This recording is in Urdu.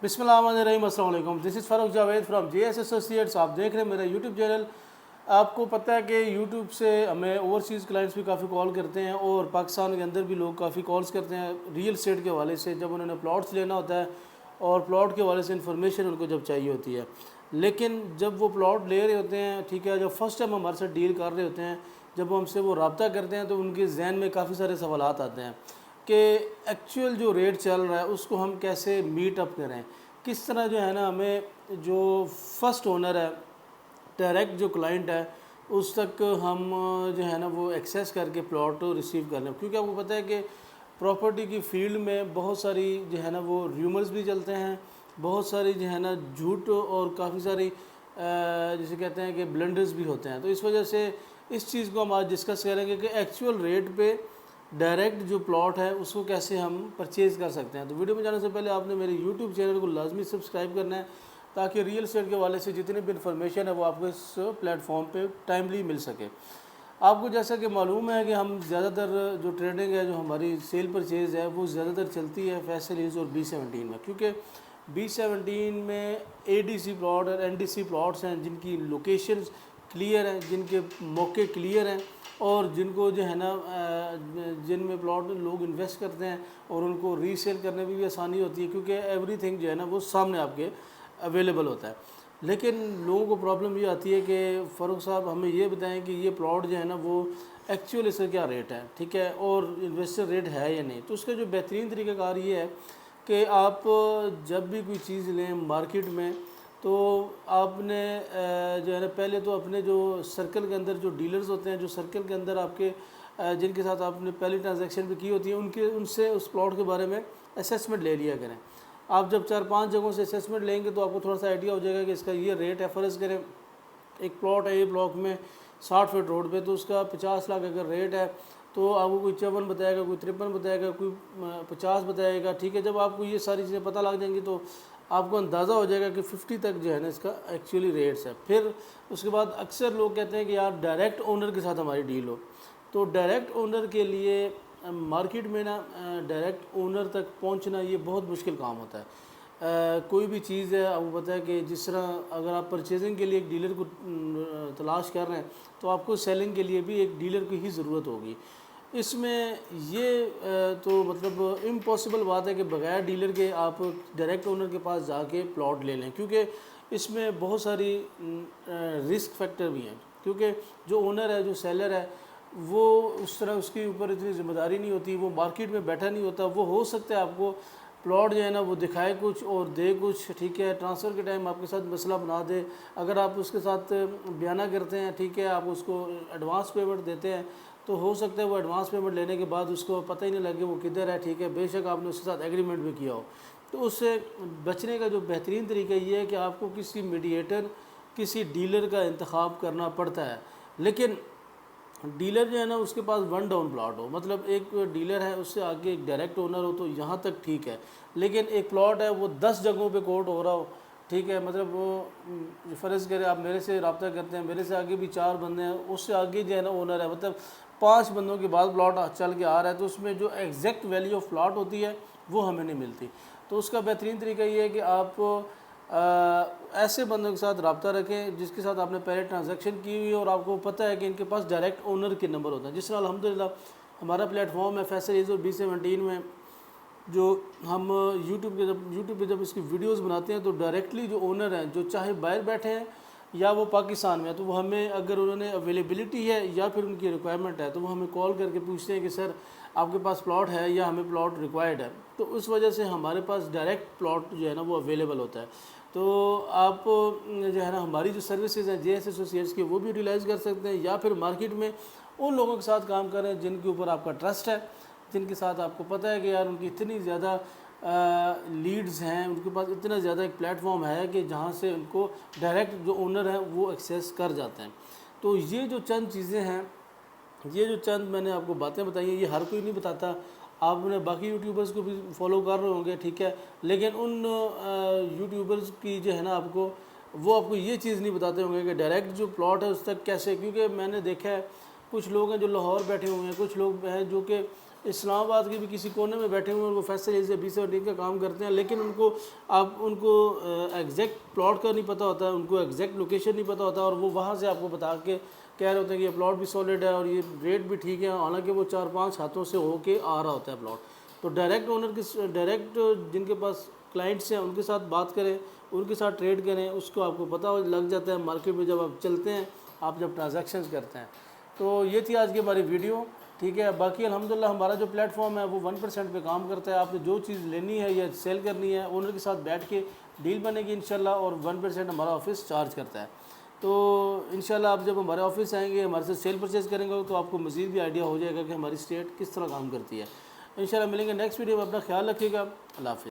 بسم اللہ الرحمن الرحیم، السلام علیکم۔ This is Farooq Javed from J S associates. آپ دیکھ رہے ہیں میرا یوٹیوب چینل۔ آپ کو پتہ ہے کہ یوٹیوب سے ہمیں اوورسیز کلائنٹس بھی کافی کال کرتے ہیں اور پاکستان کے اندر بھی لوگ کافی کالز کرتے ہیں ریئل اسٹیٹ کے حوالے سے، جب انہوں نے پلاٹس لینا ہوتا ہے اور پلاٹ کے حوالے سے انفارمیشن ان کو جب چاہیے ہوتی ہے۔ لیکن جب وہ پلاٹ لے رہے ہوتے ہیں، ٹھیک ہے، جب فرسٹ ٹائم ہمارے ساتھ ڈیل کر رہے ہوتے ہیں، جب ہم سے وہ رابطہ کرتے ہیں تو ان کے ذہن میں کافی سارے سوالات آتے ہیں کہ ایکچوئل جو ریٹ چل رہا ہے اس کو ہم کیسے میٹ اپ کریں، کس طرح جو ہے نا ہمیں جو فرسٹ اونر ہے، ڈائریکٹ جو کلائنٹ ہے، اس تک ہم جو ہے نا وہ ایکسیس کر کے پلاٹ ریسیو کر لیں۔ کیونکہ آپ کو پتہ ہے کہ پراپرٹی کی فیلڈ میں بہت ساری جو ہے نا وہ ریومرز بھی چلتے ہیں، بہت ساری جو ہے نا جھوٹ اور کافی ساری جسے کہتے ہیں کہ بلنڈرز بھی ہوتے ہیں۔ تو اس وجہ سے اس چیز کو ہم آج ڈسکس کریں گے کہ ایکچوئل ریٹ پہ ڈائریکٹ جو پلاٹ ہے اس کو کیسے ہم پرچیز کر سکتے ہیں۔ تو ویڈیو میں جانے سے پہلے آپ نے میرے یوٹیوب چینل کو لازمی سبسکرائب کرنا ہے تاکہ ریئل اسٹیٹ کے حوالے سے جتنی بھی انفارمیشن ہے وہ آپ کو اس پلیٹ فارم پہ ٹائملی مل سکے۔ آپ کو جیسا کہ معلوم ہے کہ ہم زیادہ تر جو ٹریڈنگ ہے، جو ہماری سیل پرچیز ہے، وہ زیادہ تر چلتی ہے فیصل ہلز اور B17 میں، کیونکہ B17 میں ADC پلاٹ اور NDC پلاٹس ہیں جن کی لوکیشنز کلیئر ہیں، جن کے موقع کلیئر ہیں اور جن کو جو ہے نا جن میں پلاٹ لوگ انویسٹ کرتے ہیں اور ان کو ری سیل کرنے میں بھی آسانی ہوتی ہے، کیونکہ ایوری تھنگ جو ہے نا وہ سامنے آپ کے اویلیبل ہوتا ہے۔ لیکن لوگوں کو پرابلم یہ آتی ہے کہ فاروق صاحب ہمیں یہ بتائیں کہ یہ پلاٹ جو ہے نا وہ ایکچوئل اس کا کیا ریٹ ہے، ٹھیک ہے، اور انویسٹر ریٹ ہے یا نہیں۔ تو اس کا جو بہترین طریقہ کار یہ ہے کہ آپ جب بھی کوئی چیز لیں مارکیٹ میں تو آپ نے جو ہے نا پہلے تو اپنے جو سرکل کے اندر جو ڈیلرز ہوتے ہیں، جو سرکل کے اندر آپ کے جن کے ساتھ آپ نے پہلی ٹرانزیکشن بھی کی ہوتی ہے، ان سے اس پلاٹ کے بارے میں اسیسمنٹ لے لیا کریں۔ آپ جب 4-5 جگہوں سے اسیسمنٹ لیں گے تو آپ کو تھوڑا سا آئیڈیا ہو جائے گا کہ اس کا یہ ریٹ ہے۔ فرض کریں ایک پلاٹ ہے، یہ بلاک میں 60 فٹ روڈ پہ، تو اس کا 50 لاکھ اگر ریٹ ہے تو آپ کو کوئی 54 بتائے گا، کوئی 53 بتائے گا، کوئی 50 بتائے گا، ٹھیک ہے۔ جب آپ کو یہ ساری چیزیں پتہ لگ جائیں گی تو آپ کو اندازہ ہو جائے گا کہ 50 تک جو ہے نا اس کا ایکچولی ریٹس ہے۔ پھر اس کے بعد اکثر لوگ کہتے ہیں کہ یار ڈائریکٹ اونر کے ساتھ ہماری ڈیل ہو، تو ڈائریکٹ اونر کے لیے مارکیٹ میں نا ڈائریکٹ اونر تک پہنچنا یہ بہت مشکل کام ہوتا ہے۔ کوئی بھی چیز ہے، آپ کو پتہ ہے کہ جس طرح اگر آپ پرچیزنگ کے لیے ایک ڈیلر کو تلاش کر رہے ہیں تو آپ کو سیلنگ کے لیے بھی ایک ڈیلر کی ہی ضرورت ہوگی۔ اس میں یہ تو مطلب امپاسبل بات ہے کہ بغیر ڈیلر کے آپ ڈائریکٹ اونر کے پاس جا کے پلاٹ لے لیں، کیونکہ اس میں بہت ساری رسک فیکٹر بھی ہیں، کیونکہ جو اونر ہے، جو سیلر ہے، وہ اس طرح اس کے اوپر اتنی ذمہ داری نہیں ہوتی، وہ مارکیٹ میں بیٹھا نہیں ہوتا۔ وہ ہو سکتا ہے آپ کو پلاٹ جو ہے نا وہ دکھائے کچھ اور دے کچھ، ٹھیک ہے، ٹرانسفر کے ٹائم آپ کے ساتھ مسئلہ بنا دے۔ اگر آپ اس کے ساتھ بیانہ کرتے ہیں، ٹھیک ہے، آپ اس کو ایڈوانس پیمنٹ دیتے ہیں تو ہو سکتا ہے وہ ایڈوانس پیمنٹ لینے کے بعد اس کو پتہ ہی نہیں لگے وہ کدھر ہے، ٹھیک ہے، بے شک آپ نے اس کے ساتھ ایگریمنٹ بھی کیا ہو۔ تو اس سے بچنے کا جو بہترین طریقہ یہ ہے کہ آپ کو کسی میڈیٹر، کسی ڈیلر کا انتخاب کرنا پڑتا ہے۔ لیکن ڈیلر جو ہے نا اس کے پاس ون ڈاؤن پلاٹ ہو، مطلب ایک ڈیلر ہے اس سے آگے ایک ڈائریکٹ اونر ہو تو یہاں تک ٹھیک ہے۔ لیکن ایک پلاٹ ہے وہ 10 جگہوں پہ کوٹ ہو رہا ہو، ٹھیک ہے، مطلب وہ فرض کرے آپ میرے سے رابطہ کرتے ہیں، میرے سے آگے بھی 4 بندے ہیں، اس سے آگے جو ہے نا اونر ہے، مطلب 5 بندوں کے بعد پلاٹ چل کے آ رہا ہے، تو اس میں جو ایگزیکٹ ویلیو آف پلاٹ ہوتی ہے وہ ہمیں نہیں ملتی۔ تو اس کا بہترین طریقہ یہ ہے کہ آپ ایسے بندوں کے ساتھ رابطہ رکھیں جس کے ساتھ آپ نے پہلے ٹرانزیکشن کی ہوئی اور آپ کو پتہ ہے کہ ان کے پاس ڈائریکٹ اونر کے نمبر ہوتا ہے۔ جس طرح الحمدللہ ہمارا پلیٹ فارم ہے فیصل ہلز اور B17 میں، جو ہم یوٹیوب پہ جب اس کی ویڈیوز بناتے ہیں تو ڈائریکٹلی جو اونر ہیں، جو چاہے باہر بیٹھے ہیں یا وہ پاکستان میں ہیں، تو وہ ہمیں اگر انہوں نے اویلیبلٹی ہے یا پھر ان کی ریکوائرمنٹ ہے تو وہ ہمیں کال کر کے پوچھتے ہیں کہ سر آپ کے پاس پلاٹ ہے یا ہمیں پلاٹ ریکوائرڈ ہے، تو اس وجہ سے ہمارے پاس ڈائریکٹ پلاٹ جو ہے نا وہ اویلیبل ہوتا ہے۔ تو آپ جو ہے نا ہماری جو سروسز ہیں جے ایس ایسوسیٹس کی وہ بھی یوٹیلائز کر سکتے ہیں، یا پھر مارکیٹ میں ان لوگوں کے ساتھ کام کریں جن کے اوپر آپ کا ٹرسٹ ہے، جن کے ساتھ آپ کو پتہ ہے کہ یار ان کی اتنی زیادہ لیڈز ہیں، ان کے پاس اتنا زیادہ ایک پلیٹ فارم ہے کہ جہاں سے ان کو ڈائریکٹ جو اونر ہیں وہ ایکسیس کر جاتے ہیں۔ تو یہ جو چند چیزیں ہیں، یہ جو چند میں نے آپ کو باتیں بتائی ہیں، یہ ہر کوئی نہیں بتاتا۔ آپ نے باقی یوٹیوبرز کو بھی فالو کر رہے ہوں گے، ٹھیک ہے، لیکن ان یوٹیوبرز کی جو ہے نا آپ کو یہ چیز نہیں بتاتے ہوں گے کہ ڈائریکٹ جو پلاٹ ہے اس تک کیسے، کیونکہ میں نے دیکھا ہے کچھ لوگ ہیں جو لاہور بیٹھے ہوئے ہیں، کچھ لوگ ہیں جو کہ اسلام آباد کے بھی کسی کونے میں بیٹھے ہوئے ہیں، وہ فیصل ایزیا BC کا کام کرتے ہیں، لیکن ان کو ایگزیکٹ پلاٹ کا نہیں پتہ ہوتا ہے، ان کو ایگزیکٹ لوکیشن نہیں پتہ ہوتا، اور وہ وہاں سے آپ کو بتا کے کہہ رہے ہوتے ہیں کہ یہ پلاٹ بھی سالڈ ہے اور یہ ریٹ بھی ٹھیک ہے، حالانکہ وہ 4-5 ہاتھوں سے ہو کے آ رہا ہوتا ہے پلاٹ۔ تو ڈائریکٹ جن کے پاس کلائنٹس ہیں ان کے ساتھ بات کریں، ان کے ساتھ ٹریڈ کریں، اس کو آپ کو پتہ لگ جاتا ہے مارکیٹ میں جب آپ چلتے ہیں، آپ جب ٹرانزیکشنز کرتے ہیں۔ تو یہ تھی آج کی ہماری ویڈیو، ٹھیک ہے۔ باقی الحمدللہ ہمارا جو پلیٹ فارم ہے وہ 1% پہ کام کرتا ہے۔ آپ نے جو چیز لینی ہے یا سیل کرنی ہے، اونر کے ساتھ بیٹھ کے ڈیل بنے گی انشاءاللہ، اور 1% ہمارا آفس چارج کرتا ہے۔ تو انشاءاللہ آپ جب ہمارے آفس آئیں گے، ہمارے سے سیل پرچیز کریں گے، تو آپ کو مزید بھی آئیڈیا ہو جائے گا کہ ہماری اسٹیٹ کس طرح کام کرتی ہے۔ انشاءاللہ ملیں گے نیکسٹ ویڈیو میں، اپنا خیال رکھیے گا، اللہ حافظ۔